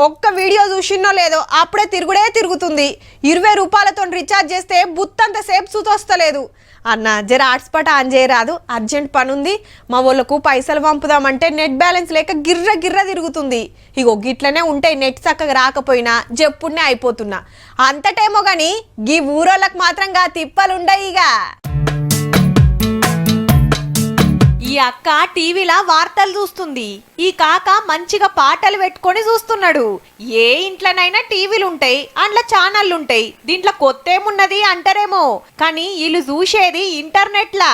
ఒక్క వీడియో చూసినో లేదో అప్పుడే తిరుగుతుంది 20 రూపాయలతో రీఛార్జ్ చేస్తే బుత్తంత సేపు సుతొస్తలేదు అన్న జర హాట్స్పాట్ ఆన్ చేయరాదు అర్జెంట్ పని ఉంది మా వాళ్ళకు పైసలు పంపుదామంటే నెట్ బ్యాలెన్స్ లేక గిర్ర తిరుగుతుంది ఇగో గిట్లనే ఉంటాయి నెట్ చక్కగా రాకపోయినా జప్పునే అయిపోతున్నా అంతటేమో గాని గీ ఊరోళ్ళకి మాత్రం గా తిప్పలుండయి ఇక ఈ అక్క టీవీలా వార్తలు చూస్తుంది ఈ కాక మంచిగా పాటలు పెట్టుకొని చూస్తున్నాడు ఏ ఇంట్లోనైనా టీవీలుంటాయి అందులో ఛానళ్లుంటాయి దీంట్లో కొత్త ఏమున్నది అంటారేమో కానీ వీళ్ళు చూసేది ఇంటర్నెట్లా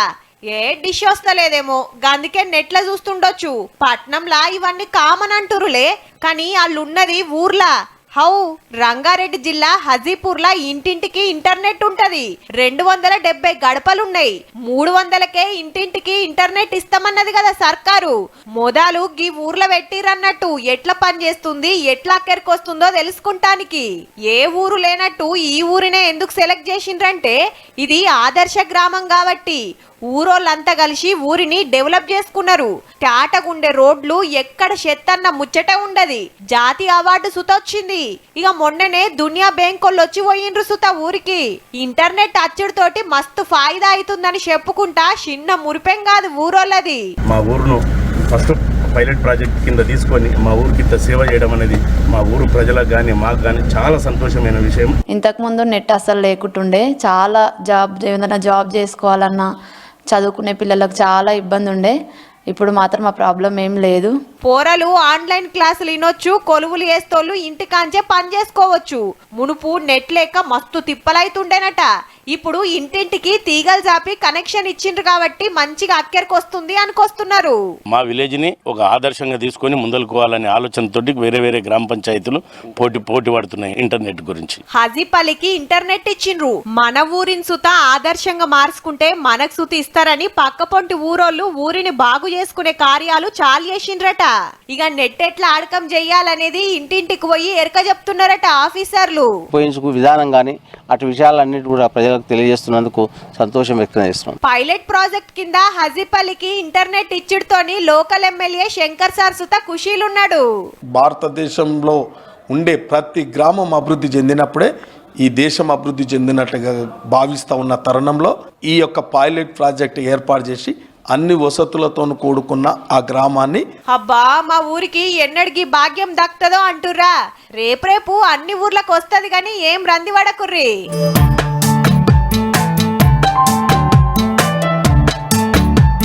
ఏ డిష్ వస్తలేదేమో అందుకే నెట్లా చూస్తుండొచ్చు పట్నంలా ఇవన్నీ కామన్ అంటురులే కానీ వాళ్ళున్నది ఊర్లా హౌ రంగారెడ్డి జిల్లా హజీపూర్లా ఇంటింటికి ఇంటర్నెట్ ఉంటది 270 గడపలున్నాయి 300కే ఇంటింటికి ఇంటర్నెట్ ఇస్తామన్నది కదా సర్కారు మొదలు గీ ఊర్లో పెట్టిరన్నట్టు ఎట్లా పనిచేస్తుంది ఎట్లా అక్కరికొస్తుందో తెలుసుకుంటానికి ఏ ఊరు లేనట్టు ఈ ఊరినే ఎందుకు సెలెక్ట్ చేసిండ్రంటే ఇది ఆదర్శ గ్రామం కాబట్టి ఊరోళ్ళంతా కలిసి ఊరిని డెవలప్ చేసుకున్నారు టాటగుండే రోడ్లు ఎక్కడ చెత్తన్న ముచ్చట ఉండది జాతీయ అవార్డు సుతొచ్చింది ఇక మొన్ననే దునియా బ్యాంకోళ్ళు వచ్చి పోయిండ్రు సుత ఊరికి ఇంటర్నెట్ అచ్చుడితోటి మస్తు ఫాయిదా అవుతుందని చెప్పుకుంటా చిన్న మురిపెం కాదు ఊరోళ్ళది మా ఊరును ఫస్ట్ పైలట్ ప్రాజెక్ట్ కింద తీసుకొని మా ఊరికి ఇంత సేవ చేయడం అనేది మా ఊరు ప్రజలకు కానీ మాకు కానీ చాలా సంతోషమైన విషయం ఇంతకుముందు నెట్ అసలు లేకుంటుండే చాలా ఏదైనా జాబ్ చేసుకోవాలన్నా చదువుకునే పిల్లలకు చాలా ఇబ్బంది ఉండే ఇప్పుడు మాత్రం ఆ ప్రాబ్లం ఏం లేదు పోరలు ఆన్లైన్ క్లాసులు వినొచ్చు కొలువులు వేస్తోళ్ళు ఇంటికాంచే పని చేసుకోవచ్చు మునుపు నెట్ లేక మస్తు తిప్పలైతుండేనట ఇప్పుడు ఇంటింటికి తీగలు చాపి కనెక్షన్ ఇచ్చిండ్రు కాబట్టి మంచిగా అక్కరికొస్తుంది అనుకొస్తున్నారు మా విలేజ్ ని ఒక ఆదర్శంగా తీసుకొని ముందలుకోవాలనే ఆలోచనతోటి వేరే గ్రామ పంచాయతీలు పోటీ పడుతున్నాయి ఇంటర్నెట్ గురించి హజీపల్లికి ఇంటర్నెట్ ఇచ్చిండ్రు మన ఊరిని సుత ఆదర్శంగా మార్చుకుంటే మనకు సుత ఇస్తారని పక్కపొంటి ఊరోళ్ళు ఊరిని బాగు చేసుకునే కార్యాలు చాలు చేసిండ్రట ఇక నెట్ ఎట్లా ఆడకం చెయ్యాలనేది ఇంటింటికి పోయి ఎరక చెప్తున్నారట ఆఫీసర్లు ఉపయోగించుకు విధానం గానీ అటు విషయాలన్నిటి కూడా ప్రజలకు తెలియజేస్తున్నందుకు సంతోషం వ్యక్తం చేస్తున్నాం పైలట్ ప్రాజెక్ట్ కింద హజీపల్లికి ఇంటర్నెట్ ఇచ్చుడుతోని లోకల్ ఎమ్మెల్యే శంకర్ సార్ సుత ఖుషీలున్నాడు భారతదేశంలో ఉండే ప్రతి గ్రామం అభివృద్ధి చెందినప్పుడే ఈ దేశం అభివృద్ధి చెందినట్టుగా భావిస్తూ ఉన్న తరుణంలో ఈ యొక్క పైలట్ ప్రాజెక్ట్ ఏర్పాటు చేసి అన్ని వసతులతో కూడుకున్న ఆ గ్రామాన్ని అబ్బా మా ఊరికి ఎన్నడికి భాగ్యం దక్కుతుందో అంటుర్రా రేపు అన్ని ఊర్లకు వస్తది కానీ ఏం రంది పడకుర్రీ